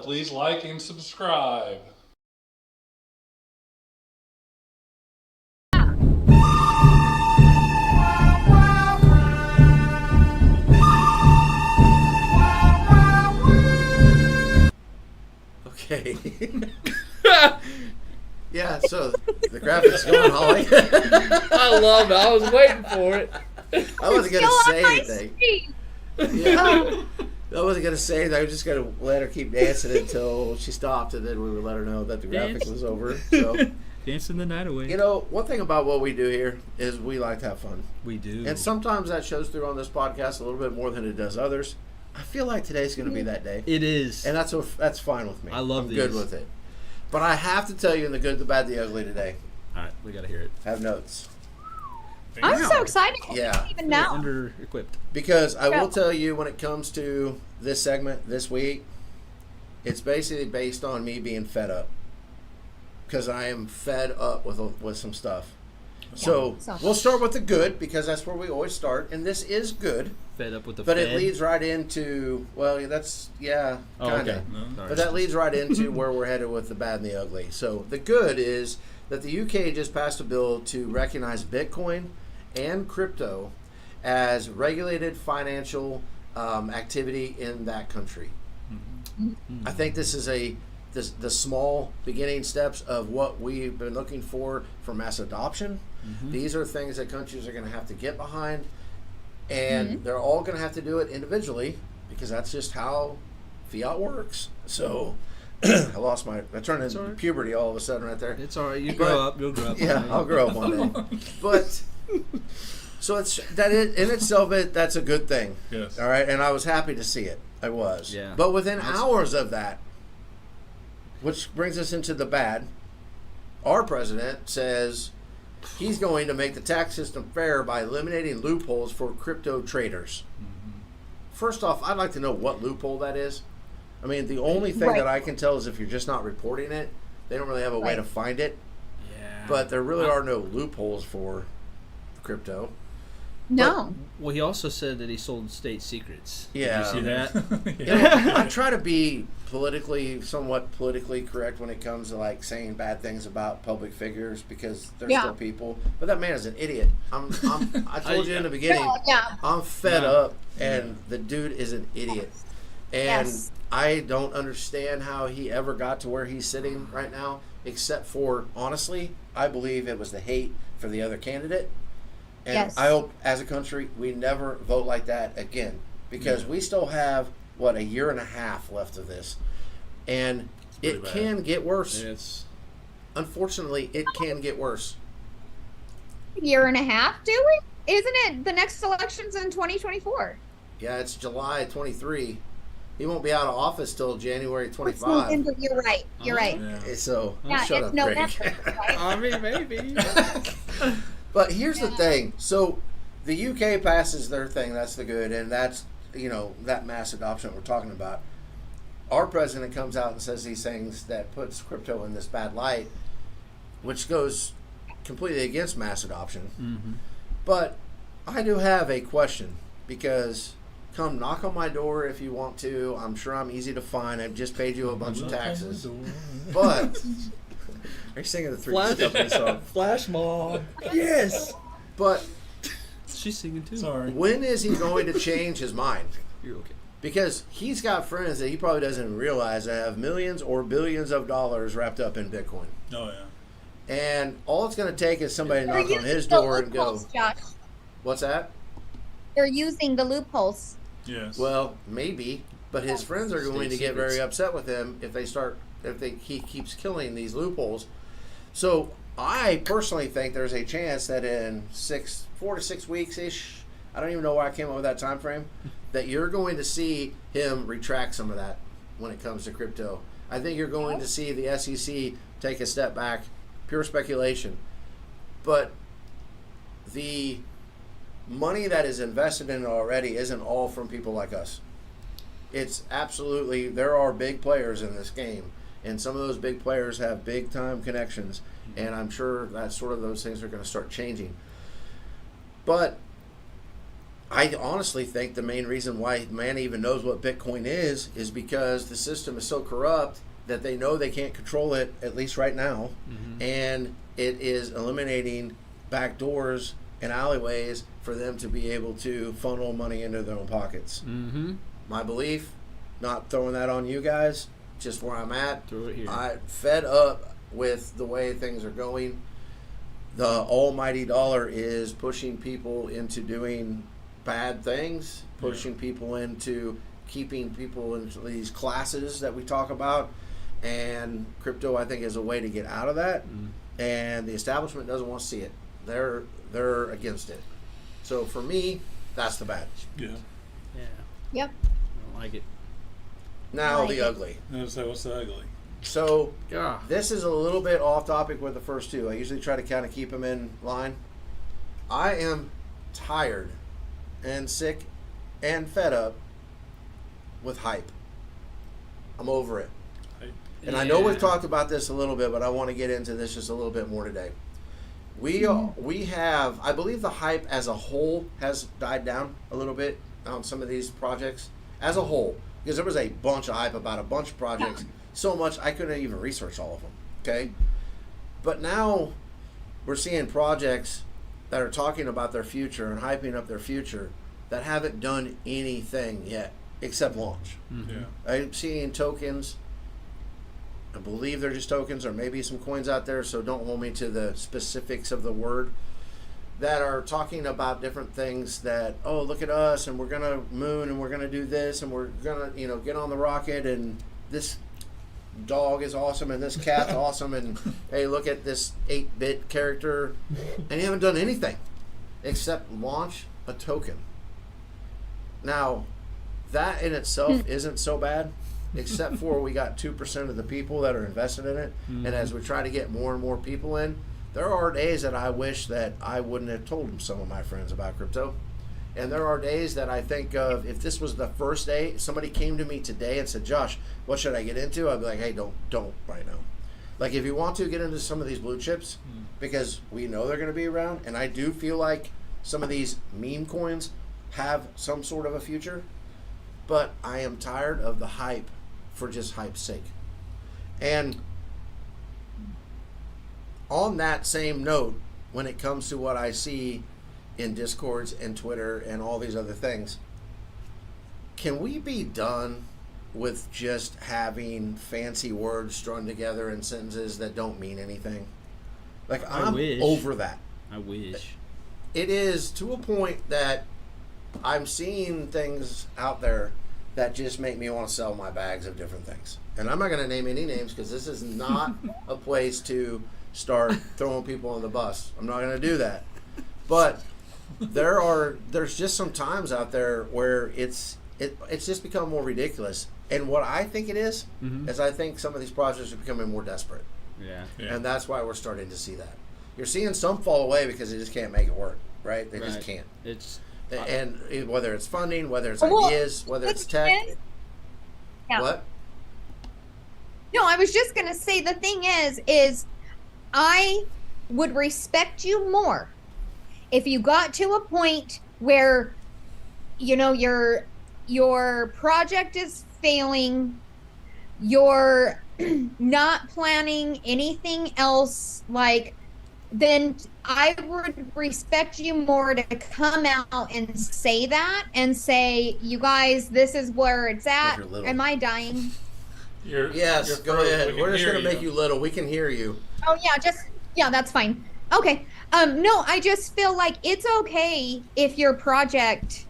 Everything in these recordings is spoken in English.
please like and subscribe. Okay. Yeah, so the graphics going, Holly. I love it. I was waiting for it. I wasn't going to say Still on my anything. screen. Yeah. I wasn't going to say anything. I was just going to let her keep dancing until she stopped, and then we would let her know that the graphic Dance. was over. So, Dancing the night away. you know, one thing about what we do here is we like to have fun. We do. And sometimes that shows through on this podcast a little bit more than it does others. I feel like today's going to be that day. It is. And that's fine with me. I love I'm good these. with it. But I have to tell you in the good, the bad, the ugly today. All right, we got to hear it. Have notes. I'm so excited. Yeah. I don't even know. Under equipped. Because I will Go. tell you, when it comes to this segment this week, it's basically based on me being fed up. Because I am fed up with some stuff. So So- we'll start with the good, because that's where we always start. And this is good. Fed up with the But Fed. it leads right into, well, that's, yeah, Oh, kind of. okay. Sorry. But that leads right into where we're headed with the bad and the ugly. So the good is that the UK just passed a bill to recognize Bitcoin and crypto as regulated financial activity in that country. I think this is the small beginning steps of what we've been looking for mass adoption. These are things that countries are going to have to get behind, and they're all going to have to do it individually, because that's just how fiat works. So I turned into all right. puberty all of a sudden right there. It's all right. You But- grow up. You'll grow up. Yeah, I'll grow up one day. But so it's that in itself, that's a good thing. Yes. All right, and I was happy to see it. I was. Yeah. But within hours of that, which brings us into the bad, our president says he's going to make the tax system fair by eliminating loopholes for crypto traders. First off, I'd like to know what loophole that is. I mean, the only thing Right. that I can tell is if you're just not reporting it, they don't really have a way Right. to find it. Yeah. But there really are no loopholes for crypto. No. Well, he also said that he sold state secrets. Yeah. Did you see that? You know, I try to be somewhat politically correct when it comes to like saying bad things about public figures, because they're Yeah. still people. But that man is an idiot. I told you in the beginning, Oh, yeah. I'm fed Yeah. up, and the dude is an idiot. And Yes. I don't understand how he ever got to where he's sitting right now, except for, honestly, I believe it was the hate for the other candidate. And Yes. I hope, as a country, we never vote like that again, because we still have, a year and a half left of this. And pretty it bad. can get worse. It's Unfortunately, it can get worse. Year and a half, do we? Isn't it the next election's in 2024? Yeah, it's July 23. He won't be out of office till January It's 25. November. You're right. You're right. Yeah. So, Yeah, shut it's up, November. Craig. Right? I mean, maybe. But here's the thing. So the UK passes their thing. That's the good. And that's, that mass adoption that we're talking about. Our president comes out and says these things that puts crypto in this bad light, which goes completely against mass adoption. Mm-hmm. But I do have a question, because come knock on my door if you want to. I'm sure I'm easy to find. I've just paid you a bunch of taxes. But are you singing the Three Company song? Flash mob. Yes. But She's singing too. Sorry. when is he going to change his mind? You're okay. Because he's got friends that he probably doesn't even realize that have millions or billions of dollars wrapped up in Bitcoin. Oh yeah. And all it's going to take is somebody to They're knock on using his the door and go, loopholes, Josh. what's that? They're using the loopholes. Yes. Well, maybe, but his friends are going to State get very secrets. upset with him if he keeps killing these loopholes. So I personally think there's a chance that in 4 to 6 weeks ish, I don't even know why I came up with that time frame, that you're going to see him retract some of that when it comes to crypto. I think you're going to see the SEC take a step back. Pure speculation, but the money that is invested in it already isn't all from people like us. It's absolutely, there are big players in this game, and some of those big players have big time connections, and I'm sure that sort of those things are going to start changing. But I honestly think the main reason why man even knows what Bitcoin is because the system is so corrupt that they know they can't control it, at least right now, and it is eliminating back doors and alleyways for them to be able to funnel money into their own pockets. Mm-hmm. My belief, not throwing that on you guys, just where I'm at. Throw it here. I fed up with the way things are going. The almighty dollar is pushing people into doing bad things, pushing people into keeping people into these classes that we talk about, and crypto I think is a way to get out of that. And the establishment doesn't want to see it. They're against it. So for me, that's the bad. Yeah. Yeah. Yep. I don't like it. Now Like the it. ugly. So what's the ugly? So Yeah. this is a little bit off topic with the first two. I usually try to kind of keep them in line. I am tired and sick and fed up with hype. I'm over it. And I know we've talked about this a little bit, but I want to get into this just a little bit more today. We have, I believe the hype as a whole has died down a little bit on some of these projects as a whole, because there was a bunch of hype about a bunch of projects, so much I couldn't even research all of them, okay? But now we're seeing projects that are talking about their future and hyping up their future that haven't done anything yet except launch. Yeah. I'm seeing tokens. I believe they're just tokens, or maybe some coins out there, so don't hold me to the specifics of the word, that are talking about different things that, oh, look at us, and we're going to moon, and we're going to do this, and we're going to, get on the rocket, and this dog is awesome, and this cat's awesome, and hey, look at this 8-bit character, and you haven't done anything except launch a token. Now, that in itself isn't so bad, except for we got 2% of the people that are invested in it. And as we try to get more and more people in, there are days that I wish that I wouldn't have told some of my friends about crypto. And there are days that I think of, if this was the first day, somebody came to me today and said, Josh, what should I get into? I'd be like, hey, don't right now. Like, if you want to get into some of these blue chips, because we know they're going to be around, and I do feel like some of these meme coins have some sort of a future, but I am tired of the hype for just hype's sake. And on that same note, when it comes to what I see in Discords and Twitter and all these other things, can we be done with just having fancy words strung together in sentences that don't mean anything? Like, I'm wish. over that. I wish. It is to a point that I'm seeing things out there that just make me want to sell my bags of different things. And I'm not going to name any names because this is not a place to start throwing people on the bus. I'm not going to do that. But there's just some times out there where it's just become more ridiculous. And what I think it is I think some of these projects are becoming more desperate. Yeah. Yeah. And that's why we're starting to see that. You're seeing some fall away because they just can't make it work, right? They just can't. It's And whether it's funding, whether it's Well, ideas, whether it's tech. Yeah. What? No, I was just going to say the thing is I would respect you more if you got to a point where, your project is failing, you're not planning anything else, then I would respect you more to come out and say that and say, you guys, this is where it's at. you're little. Am I dying? Yes, go ahead. We're just going to make you little. We can hear you. Oh yeah, that's fine. Okay. No, I just feel like it's okay if your project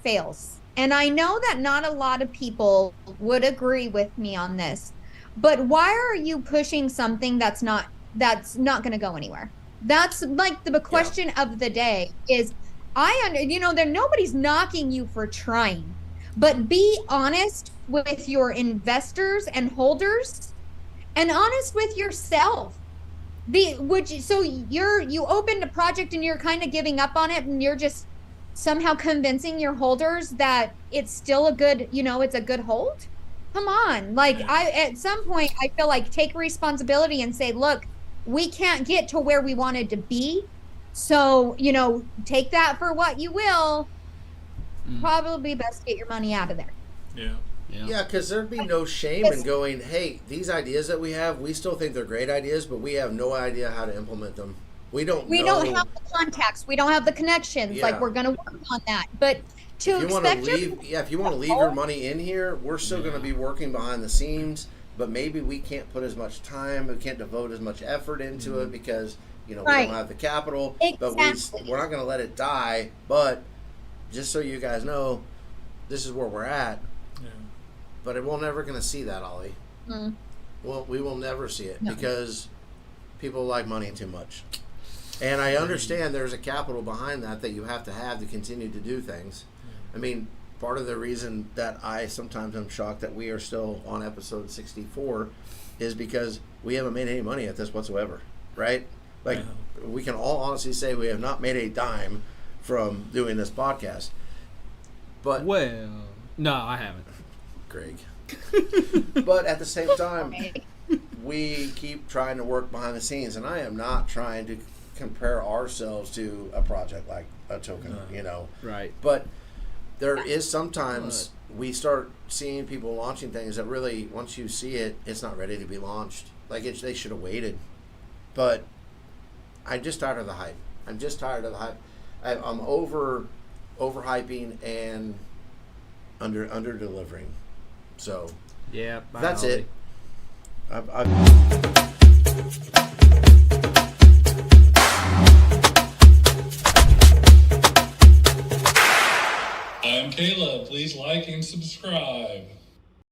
fails. And I know that not a lot of people would agree with me on this, but why are you pushing something that's not going to go anywhere? That's like the question of the day is, nobody's knocking you for trying, but be honest with your investors and holders and honest with yourself. You opened a project and you're kind of giving up on it and you're just somehow convincing your holders that it's still a good, it's a good hold? Come on. At some point I feel like take responsibility and say, look, we can't get to where we wanted to be So, take that for what you will. Probably best to get your money out of there. Yeah. Yeah, because there'd be no shame in going, hey, these ideas that we have, we still think they're great ideas, but we have no idea how to implement them. We don't Don't have the contacts. We don't have the connections. Yeah. Like, we're going to work on that. But to if you want to expect leave, if you want to leave your money in here, we're still going to be working behind the scenes, but maybe we can't put as much time, we can't devote as much effort into it because, we Right. don't have the capital, but Exactly. we're not going to let it die. But just so you guys know, this is where we're at. Yeah. But we're never going to see that, Ollie. Mm. Well, we will never see it No. because people like money too much. And I understand there's a capital behind that you have to continue to do things. I mean, part of the reason that I sometimes am shocked that we are still on episode 64 is because we haven't made any money at this whatsoever, right? Like, we can all honestly say we have not made a dime from doing this podcast. But Well, no, I haven't. Greg. But at the same time, we keep trying to work behind the scenes, and I am not trying to compare ourselves to a project like a token, Right. But there is sometimes we start seeing people launching things that really, once you see it, it's not ready to be launched. Like they should have waited. But I'm just tired of the hype. I'm I'm overhyping and under delivering. So Yeah. bye, that's Ollie. it. I'm Caleb. Please like and subscribe.